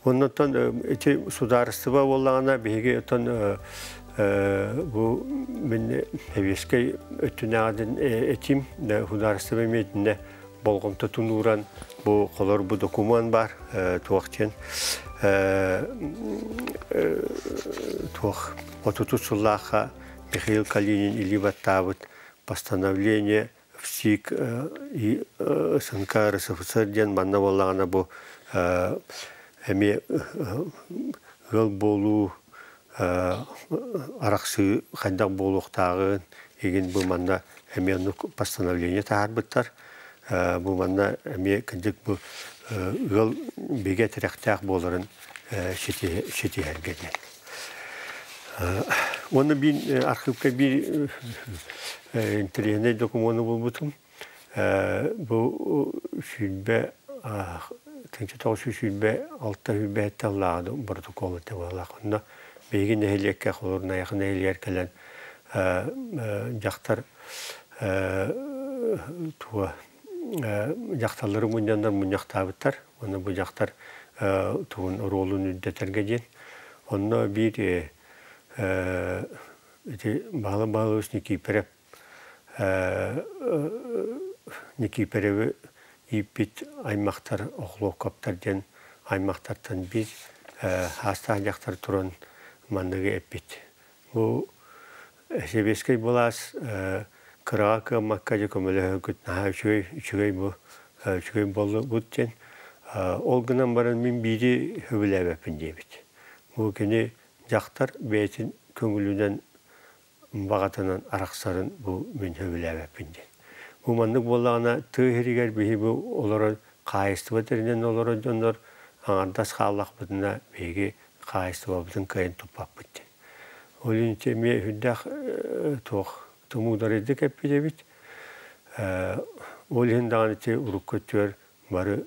Ondan eti sudarısıba olağana bege otan bu ben heveske ötünadın etim de hudarısıba medine bolğum tutunuran bu kolor bu dokuman var tuğçen tuğ otutsullaha Михаил Калинин или Ватавут постановление ВСИК и СНК РСФСР ден манна боллагана бу эми гыл болу араксы кайдак болуктагы еген бу манна эми постановление таарбыттар бу манна эми кендик бу гыл беге теректак боларын шети эргеден. Onu bir arşivde bir internet dokümanı bulmuştum. Bu şube tençe tavsiye şube altta şube ettiğim protokol ettiğim onda bilgi nehirliyek oluruna yakın nehirliyer gelen tuğa jaktarları bundan munyaktabıtlar. Onu bu jaktar tuğun rolünü detergecen. Onda bir bağlı Nikiperevi ipit aymaqtar oğlu kaptardan aymaqtardan biz hasta jaktar turan mandığı epit. Bu sebeskey bolas kırağı makkacı komele hüküt naha üçügey bu üçügey bolu butken olgunan baran min biri hübüle vepin debit. Bu kini jaktar beytin köngülüden bağatanan araksarın bu münhevile vepindi. Bu mandık bolağına tığhiriger bihi bu olara kayıstı vaterinden olara döndür ağırdas xallaq buduna beygi kayıstı vabudun kayın topap bitti. Olun temiye hüddaq toğ tumudar edik hep bidebit. Olun dağınıtı uruk kötüyor barı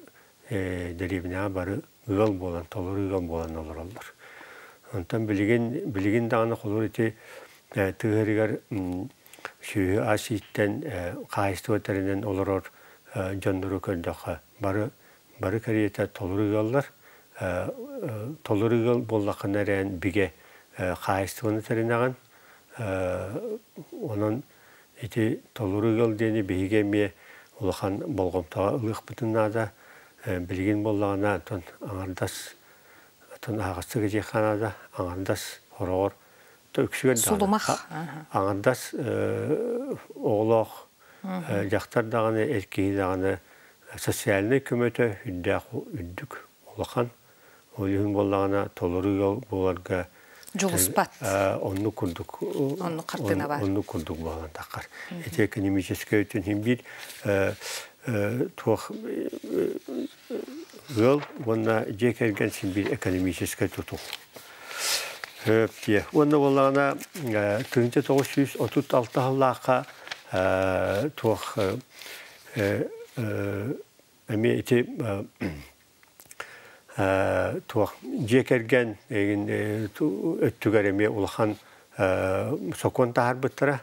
deribine barı ığal bolan, tolur ığal bolan olur olur. Ondan bilgin dağını olur eti tığhiriger şu asitten kayıstı vaterinden olur janduru kördaka barı kariyete toluruyallar toluruyal bollakına ren bige kayıstığını terinagan onun eti toluruyal deni bige mi ulakan bolgomtağa ılık bütünada bilgin bollağına ton ağırdas ton ağası gecekhanada ağırdas horor Sulumaq. Ağırdas oğlaq jaktar dağını erkeği dağını sosyalini kömöte üddük olaqan olun bollağına toluru yol bolarga Жолусбат. Onu kurduk. Onu kartına var. Onu kurduk bolan takar. Eti ekonomiçeske ötün hem bir tuğ yol ona cekergen şimdi bir ekonomiçeske tutuk. Onu bollağına 1936 yıllığa tuğ emi eti tuğ cekergen öttüger emi ulağan sokon tahar bittere.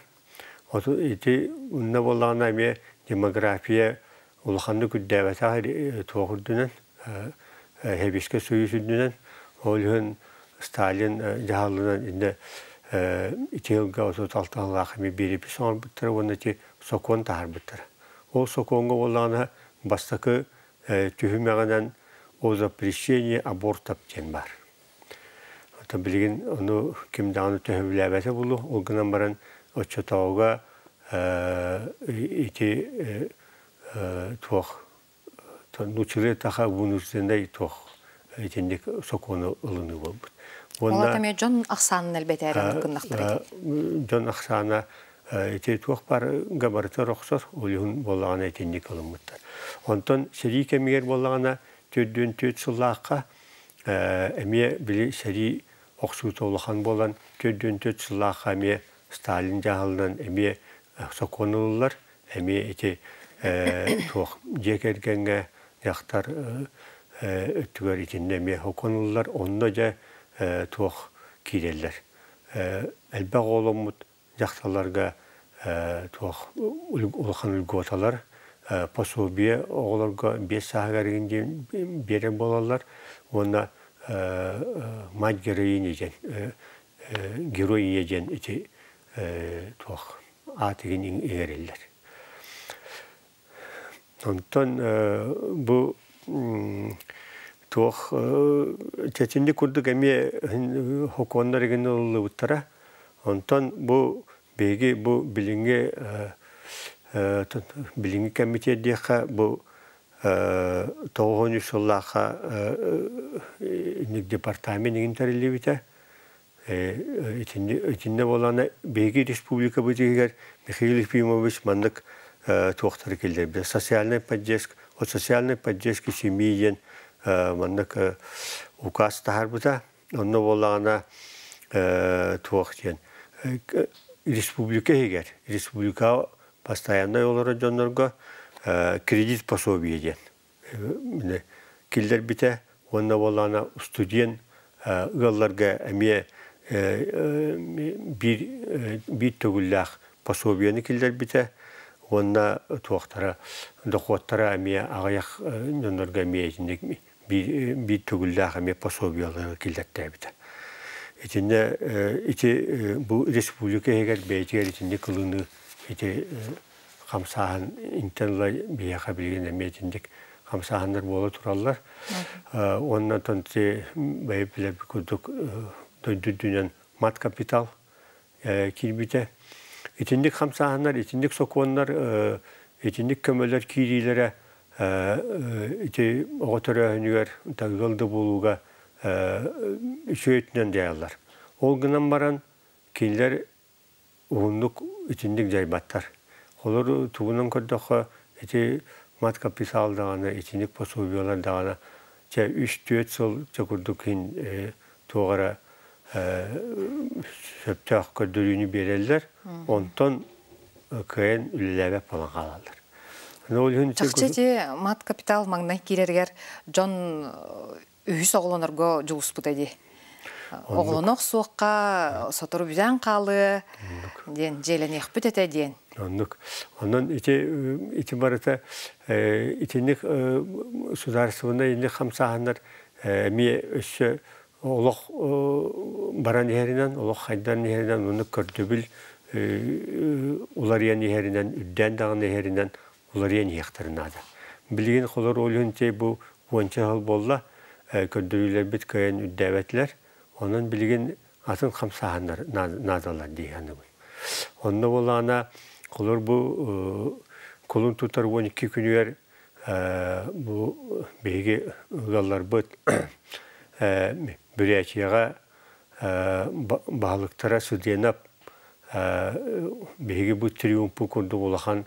Eti onu bollağına emi demografiye ulağanlı güddevete tuğ dünen hebiske suyu sürdünen olun Stalin jahalından inde 2 yılga 36 yıllığa emi biri bir son bittere onu eti sokon tahar bittere. O sokonga olağına bastaki tühümağından o запрещение абортов ден бар. Ата билген onu kim dağını tühümlebete bulu. O günden baran o çatağıga iti tuğ nuçile taha bunun üzerinde tuğ itindik sokonu ılını oldu. Ola tabii John Aksan'ın elbette erenlik kındakları. John Aksan'a iti tuğ par gabarita roksor olun bolağına itindik alınmıştır. Ondan seri kemiğer bolağına tüddün tüd sullaqqa emiye bili seri oqsut olğan bolan tüddün tüd sullaqqa emiye Stalin jahaldan emiye sokonullar emiye eti tuğ jekergenge yaxtar öttüger itinde emiye hokonullar ondaca tuğ kireller elbaq olumut yaxtalarga tuğ olğan ulgotalar Posobiye oğullarga 5 sahagarın beri bolarlar. Ona мать героини ген, героиня ген эти туох атыгын иңереллер. Онтон бу туох тетинди курдук эми хоконнар еген уллубуттара. Онтон бу беги бу билинге комитет дияқа бу тоғын үшоллаға департамент еген тәрелебіті. Итинде болана беги республика бөтегер Михаил Ефимович мандык туақтары келдер. Социальная поддержка семьи мандык указ тахар бұта. Онны болана туақтен. Республика егер. Республика постоянно олары жонларға кредит пособие ден. Келдер біте, онны болана студент ғалларға әме bir tөгілләқ пособияны келдер біте, онна туақтара, доқуаттара әме ағаяқ жонларға әме етіндік bir tөгілләқ әме пособиялары келдерді біте. Ити bu республика егер бәйтігер етінде кылыны ити қамсағын интернетла бияқа білген әме етіндік қамсағындар болы тұралар. Онна тонты бәйіп біліп күрдік дүйдүнен мат капитал кирбите. Итиндик хамсаһаннар, итиндик сокуаннар, итиндик көмөлөр кирийлere ити оғотөрөһүнүгөр тагылды болууга үчөйтүнөн даярлар. Ол гынан баран кейлер угундук итиндик жайбаттар. Олар тугунан көрдөккө ити мат капитал дагана, итиндик пособиялар дагана 3-4 жыл жакурдук тугара сөптақ көдіріні берелер, онтон көйен үліләбе палан қалалар. Чақчеті мат капитал маңнай керергер жон үйіс оғылонырға жұлыс бұтайды. Оғылонық суыққа сотыру бізен қалы, желен еқпіт әті ден. Онын ити барыта, итінік сударсывына енді қамсағандар әме өсі олық баран ехерінен, олық қайдан ехерінен, оны көрдібіл олариян ехерінен, үдден дағын ехерінен олариян ехтарынады. Білген қолар олығынте бұл 10 жыл болла көрдірілер біт көйен үддәветлер, оның білген атын қамсағандар надалар дейгені бұл. Онны болағына қолар бұл қолын тұтар 12 күнігер бұл бейге ұғалар бұд Бүрәтияға бағылықтара сүденап беге бұл триумпы күрді олақан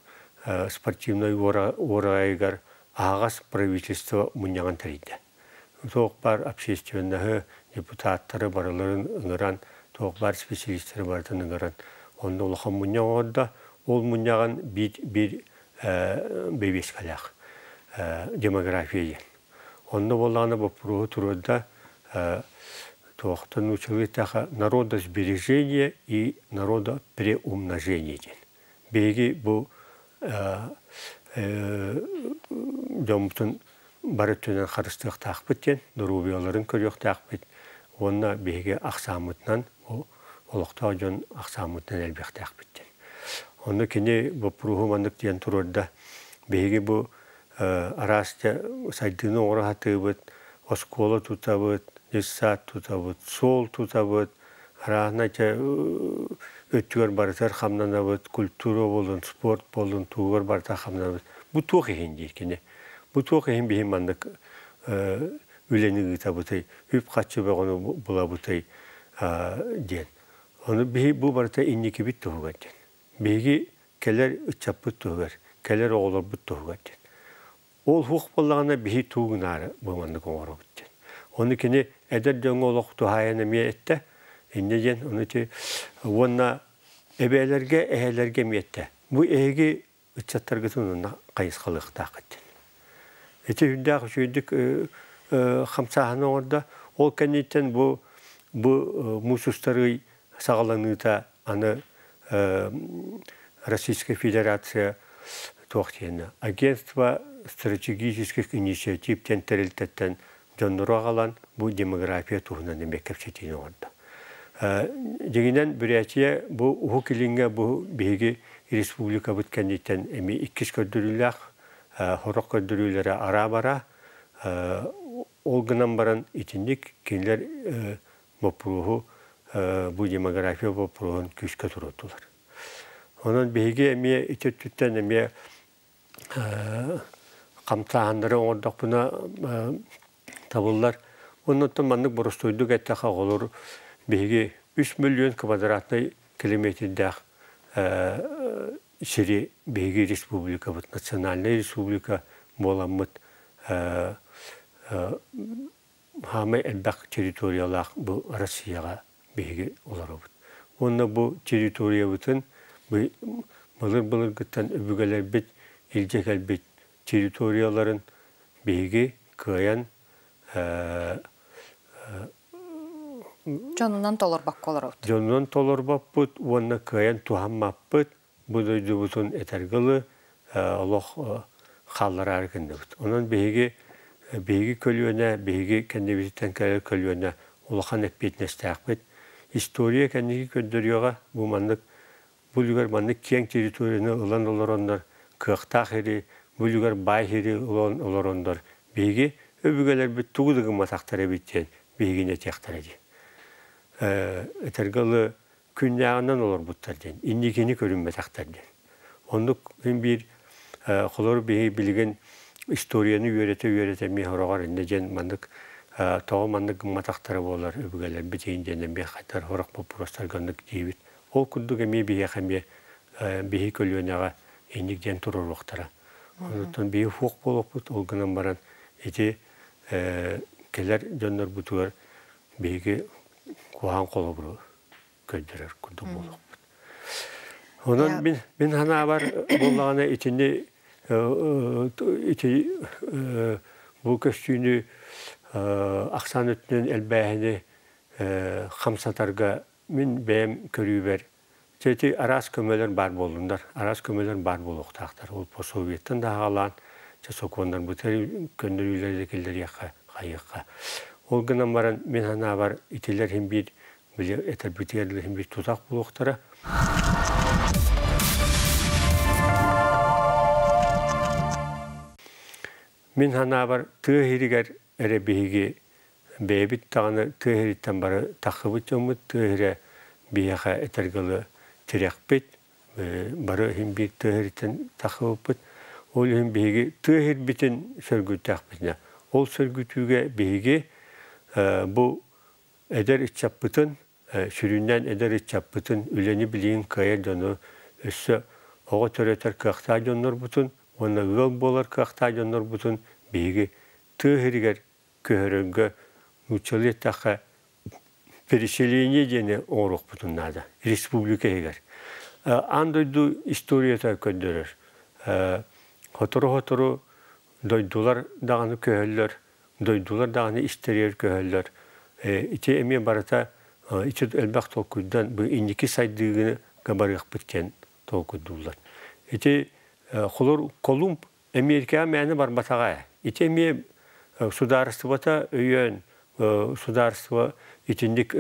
спортивной орайығар ағас правительство мұнияған тәрейді. Тоқ бар общественнағы депутаттары барыларын ұңыран, тоқ бар специалистері бардың ұңыран. Онда олақан мұниян орда, ол мұнияған бір бейбес қалақ демография. Онда болағына бұл пұрығы тұруда тоқтан училитаха народосбережение и народопреумножение. Беги бұл жомтын барыттынан қарыстық тақпыттен, дұрубияларын көрек тақпыт, онна беги ақсамытынан, олықта жон ақсамытынан әлбек тақпыттен. Онда кене бұл пұрғымандық ден тұрырда, беги бұл арасты сайдыны орағаты бұд, оскола тұтабыд, Несат тұтабыд, сол тұтабыд, арағынаcha өттігер барытар қамнанабыд, культура болын, спорт болын, туғыр барытар қамнанабыд. Бұ тоқ ехен дейкені. Бұ тоқ ехен бейін мандық өлені ғытабытай, үп қатшы бағыны бұлабытай ден. Оны бұ барытар иннекі біт тұғығад ден. Бейге кәлер үтчаппыд тұғығар, кәлер оғылар бұд тұғығад ден. Ол хуқ болағына бейі туғынары бұл мандық оңғар бұд ден. Оны кені әдір дөңі олық тұхайаны мейетті, енді ден, оны те, онна әбәлерге, әйелерге мейетті. Бұл әйге үтчаттарға тұнына қайысқалық тақыттен. Әті үндіғі шүйдік қамсағаны орда, ол кәнеттен бұл мұсыстары сағаланыта аны Российская Федерация тоқтені. Агентство стратегических инициатив тентәрелтеттен жоннору ағалан бұл демография туғынан емек кәпсетейін оғырды. Дегенен Бурятия бұл ұғы келінге бұл бейгі республика бүткендейтен әме 2 көддірілік, хорақ көддірілері ара-бара, ол гынан баран итіндік кенлер бопыруғы, бұл демография бопыруғын күшке тұрудылар. Onun beyge emiye itettütten emiye kamtahanları orada buna tabullar. Onun manlık borustuyduk etteqa olur. Beyge 3 milyon kvadratlı kilometrede şeri beyge respublika bu nasyonalne respublika bolamıt hamı elbaq teritoriyalar bu Rusya'ya beyge olar. Onun bu teritoriya bütün Bulur gıttan öbügeler bit, ilcekel bit, teritoriyaların beygi, kıyan Jonundan tolorbak olur. Jonundan tolorbak bit, onunla kıyan tuhanmak bit, bu da bütün etergılı Allah hallara erkinde bit. Onun beygi kölüyöne, beygi kendi bizden kölüyöne Allah'ın ekbet nestak bit. Historiya kendiki köndürüyorga bu manlık bu lugar manlık keng teritoriyana ulan olur onlar, kıqtaq eri, bu lugar bay eri ulan olur onlar. Beygi öbügeler bir tuğduğu mataqtara bitten, beygine teqtara di. Etergalı künyağından olur buttardan, indikini körünme taqtardan. Onluk bir kolor beygi bilgen historiyanı yörete mihorogar indecen manlık Tağı manlık mataqtara bolar öbügeler biteyinden bir qatar horak bu prostar gandık deyibit. O kudduk emi bihe xamye bihe kölüyenağa indikden turur oqtara. Ondan bihe fuq bolup but olgınan baran eti keler dönler butugar bihege kuhan kolu buru köydürer kudduk bolup but. Ondan bin hana var bollağına içinde bu köstüğünü Aksan ötünün elbəyəni xamsatarga min bəyəm körüyber. Çeti aras kömələr bar bolunlar. Aras kömələr bar boluqtaqlar. Ol po Sovyetdən daha alan. Sokondan bu teri köndürüyler dekildir yaqa, qayıqqa. Ol gınan baran min hana var itiler hem bir eter bütiyerler hem bir tutaq boluqtara. Min hana var tığ hiriger ere beygi beybit tağını tığıritten barı takıbıt yomut tığıra biyaqa etergalı tirekbit barı hem bir tığıritten takıbıt ol hem beygi tığır bitin sörgüttakbitine ol sörgütüge beygi bu eder iççapbıtın süründen eder iççapbıtın üleni bileyin kaya donu üssü oğa töreter kaqta jonlar butun ona ıgal bolar kaqta jonlar butun beygi tığırger köhörüngü uçalıyattaqa переселение дені оруq butunlarda. Respublika eger. Andoydu istoriyata köndürür. Hotoru doydular dağını köhöller, doydular dağını isteriyer köhöller. İti emiye barata, içi elbaq tolkuydan bu indiki saydığını gabarıq bitken tolkuydular. İti Kolumb Amerika'ya məni var batağa. İti emiye Sudarство'ta öyen, Sudarство içindik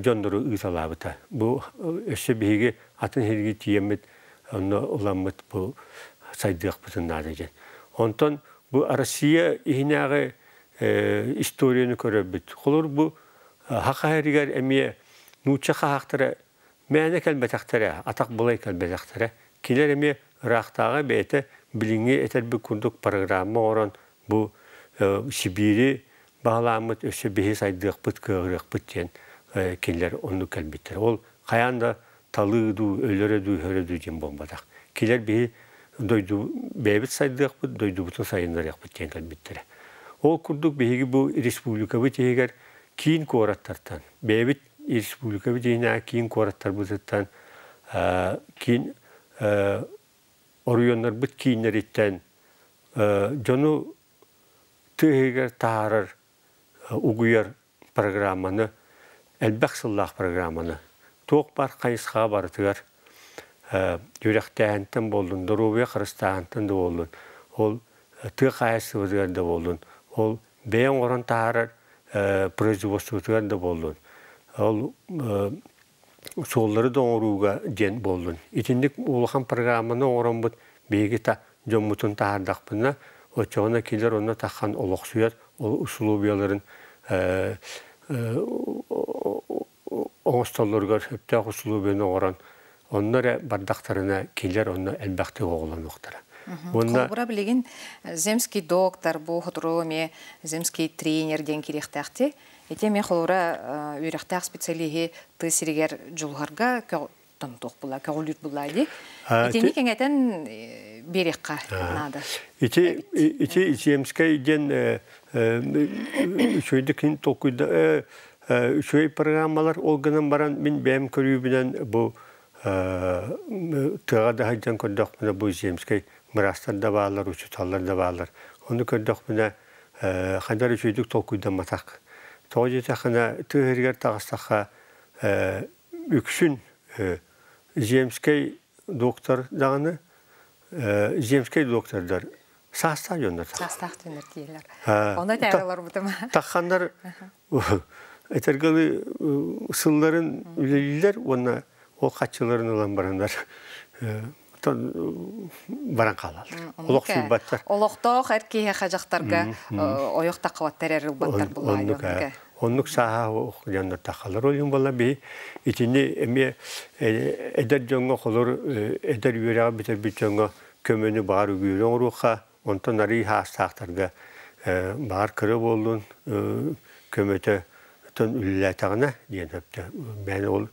jonduru ısalabıta. Bu össe bihigi atın hergi tiyemmet, onu ulanmet bu saydığıq bütünlerde gen. Ondan bu Rusya ihinağı istoriyonu köröbbüt. Kolur bu haqa heriger emiye nuçaqa haqtara, məni kelbetaktara, ataq bulay kelbetaktara. Kiler emiye raqtağı beyte bilingi eter bir kurduk programı oran bu Sibiri bağlamıt öse bihi saydığıq bıt kığırıq bıt diyen killer onu kelbittir. Ol qayanda talıydu, ölörödü, hörödü diyen bombadaq. Killer bihi doydu, beybit saydığıq bıt, doydu bıtın sayınlarıq bıt diyen kelbittir. Ol kurduk bihi bu respublika bıt eger kiin korattartan. Beybit respublika bıt ehina kiin korattar bıtıttan. Kiin oruyonlar bıt kiinler itten. Jonu tığıgar taharar uğuyar programını, elbaqsıllah programını, toq bar qayısqa barıtıgar, yürektähenten boldun, Dorubiya Qırıstahenten de boldun, ol tığ qayısı vızgar da boldun, ol бәйін орын тағарар производствотығар да болдun. Ол сооллары доңоруға ден болдun. Итіндік улахан программаны орын бұд бейгі жоммутун тағардақпына, очоғына келер оны таққан олық сүйет, ол условияларын оңысталырғар өптәқ условияны орын, онлары бардақтарына келер оны әлбәқті оғылан оқтары. Қолбыра білеген земский доктор, бұл ғытыруыме земский тренер ден керектәқті. Ете мен қолыра үйректәқ специалиге тысырегер жылғарға көгтан тоқ бұла, көгілір бұла еді. Етені кеңетен берекқа нады. Ете земский ден үшөйдікін тоқыйда үшөй программалар олғынан баран мен бәйім көрүйбінен бұл тыға да хайдан көрдіқ бұна бұл земский мырастар да bağlar, uçutallar da bağlar. Onu gördük buna kadar üçüydük tolkuydan matak. Toğcu takına tığırgar tağıstaqa üksün Zemskey doktor dağını Zemskey doktorlar sağsta yönler. Sağsta yönler diyorlar. Ona değerler bu tamam. Takkanlar etergalı sılların üleliler ona o kaççıların olan baranlar. Баран қалалар. Олық сүйбаттар. Олықтақ әркеге қажақтарға ойықта қуаттар әрі баттар бұлай. Онлық саға оқ тақалар ойын бола бей. Итіне әме әдер жоңға қолыр, әдер үйереға бітер біт жоңға көмені бағар үйерен ұруға, онтан арый хастақтарға бағар кірі болуын көметі үлілі тағына дейін өпті. Мәні ол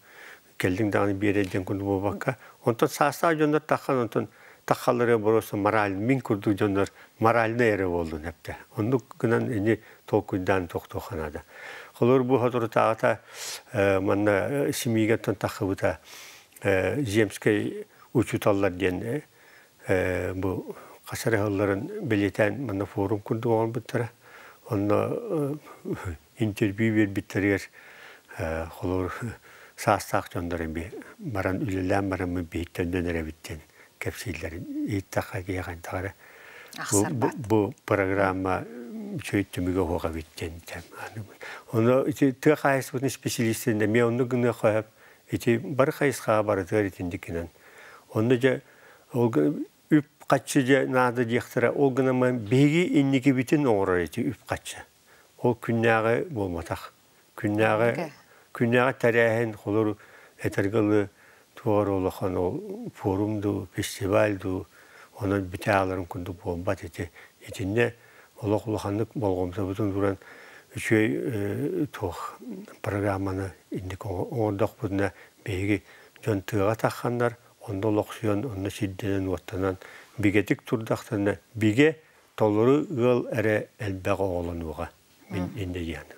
келдің дағыны береден күнді болбаққа. Онтан саста жондар таққан, онтан таққалары бұрысы мораль, мен күрді жондар моральны әрі болдың әпті. Онды күнан әне толкүйдан тоқтоқанады. Қолыр бұл ғадыры тағыта манна семейгеттен таққы бұта земскай учуталар ден бұл қасары ғалларын білетен манна форум күрді оған бұттары. Онда интервью бер біттірер қолыр Sağstaq jondarın bir baran ülelən baran mı beyitten dönere bitten kapsillerin ittaqa geyğan tağara. Bu programma çöğüttümüge hoğa bitten. Onu tığ qayıs bunun spesialistinde me onu günü qoyab bar qayısqa barıtır itindikinen. Onu ja üp qaçıca nadı diqtira o günü begi inniki bitin oğrar üp qaçı. O künnəği bolmataq. Künnəği tərəhin olur etergalı tuvar olaqan o forumdu, festivaldu, onun bitəğələrin kundu bombat eti. İçində olaq-olaqanlıq bolğumsa bütün duran üçöy toq programmanı indik oğurdaq buduna beygi jön tığa taqanlar, onda olaqsuyan, onda siddenen vattanan bigetik turdaqtana bige toluru ığıl ərə elbəq oğlanuğa min indi yanı.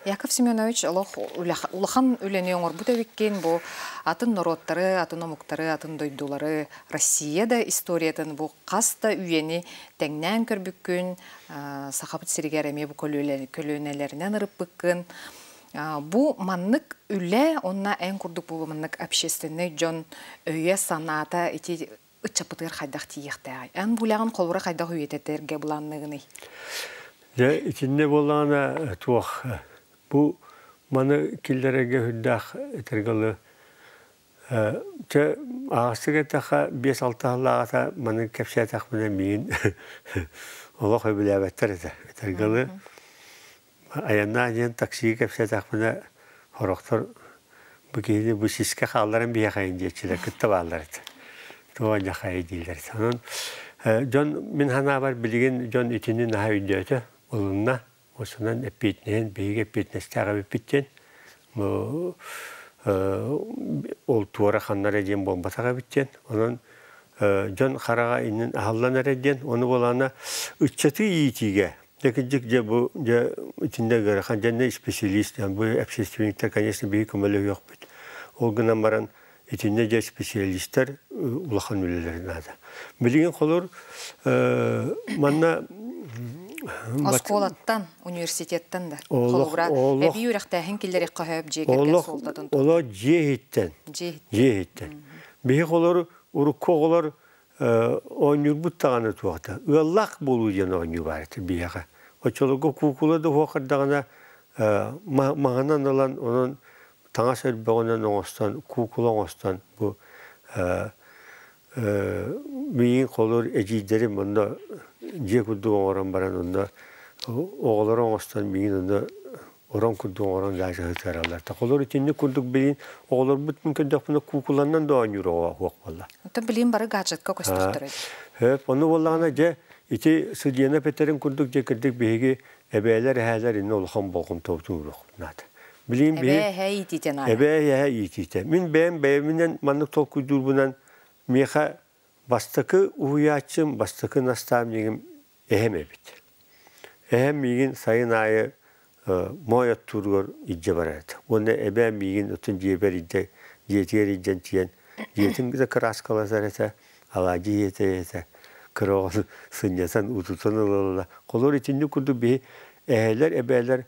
Яков Семенович, улахан үлені оңыр бұта веккен бұл атын народтары, атын омуктары, атын дойдулары Россияда историятын бұл қаста үйені тәңнән көрбіккін, сақапыт сиригер әме бұл көлөнелерінен ұрып бүккін. Бұл маннық үлі, онна ән күрдік бұл маннық общественный жон өйе саната еті ұтчапытыр қайдақ тиектәғай. Ән бұлағын қолыра қайдақ үйететерге бұланнығыны. İçinde bolağına tuğ. Bu manı killerege hüddağ etergalı. Ağastıga taqa 5-6 ağlağa manı kepşeye taqmına meyin. Ola koy biləbətlər etergalı. Ayanna yen taksiyi kepşeye taqmına horoktor bu keyini bu siske qalların bir yaxayın deyetçiler kıtta bağlar eti. Tuğan yaxayı deyirler. John min hana var bilgin John itinin naha üddötü. Olunna, o zaman epitneyen, büyük epitnestağı bitten. Ol tuara xanlar edin bombatağı bitten. Onun John Xarağa inin ahallanır edin. Onu olana üççatı yiğitiğe. Dekicik bu içinde görəxan cennet spesialist. Bu общественниктер, конечно, büyük ömürlü yok. O günden baran içinde de spesialistler ulaqan ülelerin adı. Bilgin olur, manna Oskolattan, üniversitetten de. Kolubra. Bir yürekten killeri qahab jegerge soldadan. Ola jehitten. Jehitten. Bir olur urukkoğlar oynur bu tağını tuğda. Iğlaq bolu jana oynur var bir yağa. Очолого кукула да хуакырдагана маңанан алан onun таңа сөлбөгөнөн оңостан кукула оңостан бу миин колор эжидери монда же курду оңорон баран онда оголор оңостан миин онда орон курду оңорон жайжа хытаралар. Та колор итинни курдук билин оголор бүтүн көдөкпүнө кукуландан да оңюроо хуак болла. Та билин бары гаджетка көстүктөр. Хөп, onu bolлагана же ити судьяна петерин курдук же кирдик биги эбелер хәләр инне улхан болгон топтурук нат. Билин би эбе итите. Мин бәйминен маннык толкуйдур bundan меха бастыкы уячым, бастыкы наставнигим эхемебит. Эхем мигин сайын айы моя тургор идже барат. Оны эбе мигин отун жебер идже, жетер иджен тиен, жетин гиде краскалазар ете, алажи ете, кырогын сыньясан утутан ылыла. Колор итинни курду би эхелер, эбелер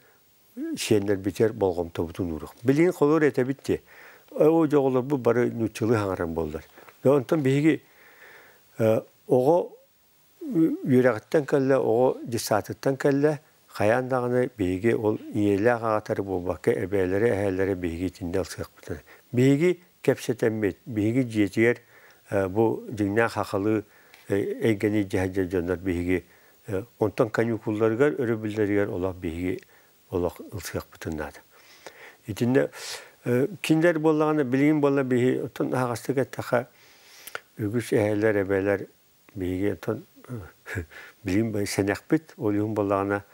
шенлер битер болгом тобутун урук. Билин колор ете битти. О жоголор бу бары нучылы хаңаран болдар. Онтон биги ого юрагыттан калла, ого дисатыттан калла, каяндагыны биги ол иеле агатары болбакка эбелери, эхелери биги тинде алсык бутан. Биги кепсетеммет, биги жетер бу дүйнө хакылы эйгени жахажа жондар биги онтон каникулларга өрөбүлдөргөр олак биги олак алсык бутанады. Итинде киндер боллаганы билин болла биги отон агастыга така үгүс эхелер эбелер биги отон билин бай сенекбит олуун боллагана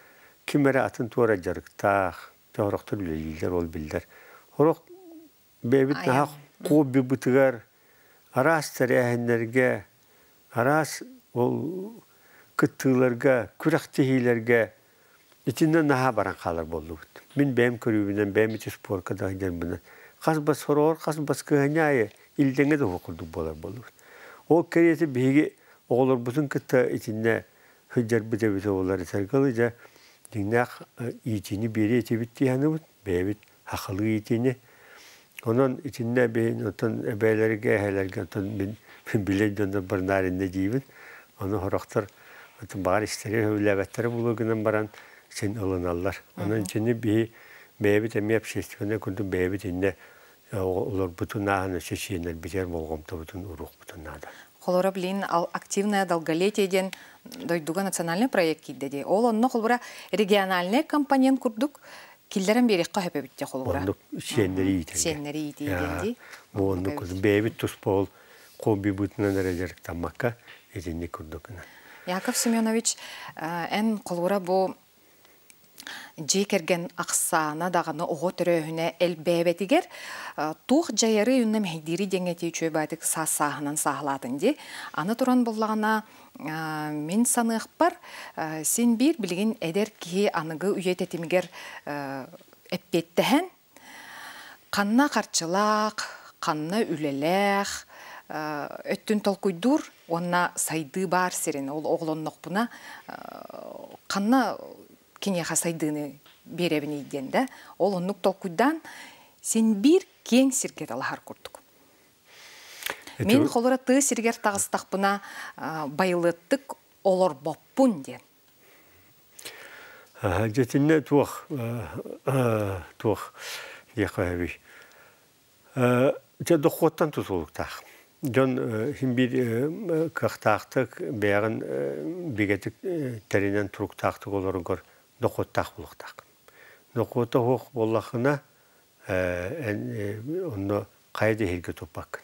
кимере атын туара жарыктак жороктор билер ол билдер. Хорок бебит нах куби бутыгар арас терехенлерге арас ол кыттыларга күрактихилерге итинде наха баран калар болду. Мин бем көрүбүнөн бем спортка да генбүнөн касбас хорор касбас кыняй илдеңе да окурду болар болду. О керети биги оголор бутун кытта итинде хыжар бите олар саркалыжа динак итини берети битти яныбыт бебит хакылы итини онон итинде бен отон эбелерге хелерге отон мин биледен барнарында дибит аны хорактар отон бар истери хөвләбәттәре булыгынан баран сен алыналар. Onun için bir bebit emi общественне күндү бебит инде олар бутун наханы шешенер битер болгомто бутун урук бутун нада. Холора билин активное долголетиеден дойдуга национальный проект кидде. Ол онно холбура региональный компонент курдук киллерен берекка хөпөбүттө холбура. Ондук шенери ите. Шенери ите денди. Бу онно күз бебит туспол коби бутунан эрежер тамакка эженди курдукна. Яков Семенович эн холбура бу Жекерген ақсана дағаны оғы түрөһүнә әлбәбетігер туқ жайары үннем хейдири деңети чөй байтык сасағынан сағыладын де. Аны туран боллағына мен санық бар, сен бір білген әдер ки анығы үйет етімігер әппеттіхен, қанна қарчылақ, қанна үлеләқ, өттін толкуйдур, онна сайды бар серен, ол оғылоннық бұна, қанна кене хасайдыны беребini иденде, ол оннук толкуйдан сен бир кен сиргер алахар курдук. Мен холора ты сиргер тагыстакпына байылыттык олор боппун ден. Жетинне тух якаби. Же дохоттан тусулуктак. Жон химбир кахтактык бягын бигетик теринен туруктактык олоргор дохоттак булуктак. Дохотта хох боллахына онно кайда хелге топак.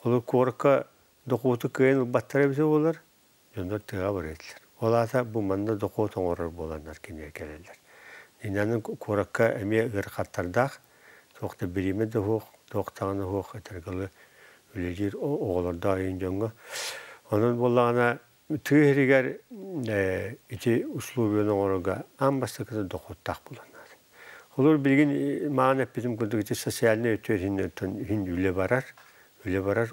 Олар корка дохоту кыйын баттара бисе болар. Жондар тыга барытлар. Олата бу манда дохот оңорор боландар кине келелер. Инанын коракка эме ыркаттардак токта бириме де хох, токтаганы хох этергалы үлежир оголорда айын жонго. Онун боллагана тыгеригер ити условияны орога амбастыкты дохоттак буланат. Олар билген маанап bizim күндүк социальный өтөрүнөн хин үле барар.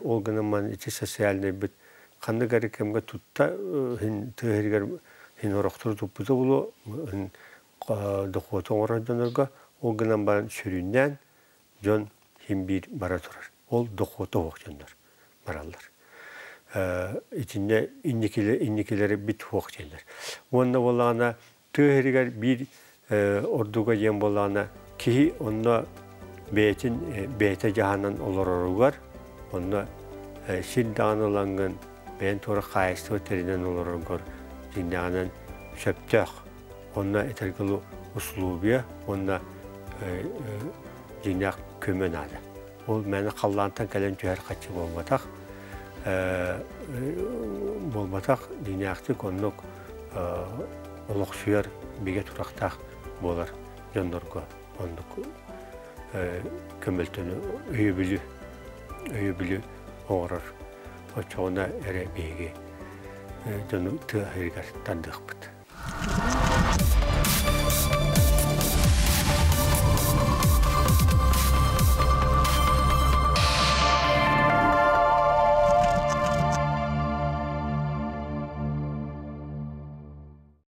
Ол гана ман ити социальный бит кандай гарекемге тутта хин тыгеригер хин ороктур туппузу болу хин дохотон оранжанырга ол гана бан шүрүннен жон хин бир бара турар. Ол дохото окжандар баралар. İçinde innikileri bit hoq denir. Onda bolağına тыгыргар bir orduga yen bolana ki onna beyte jahanan olorugar onna sildanılangın ben tora kayıstı teriden olorugar dinlanan şöptök onna etergulu uslubiya onna dinyak kömen adı. Ol meni kallantan gelen cüher kaçı bolmatak dinyaktık onnuk oluk suyar bege turaqtaq bolar jondorgo onnuk kömeltünü öýübülü oğrar. O çoğuna ere bege jonu tığırgar tandıqpıt.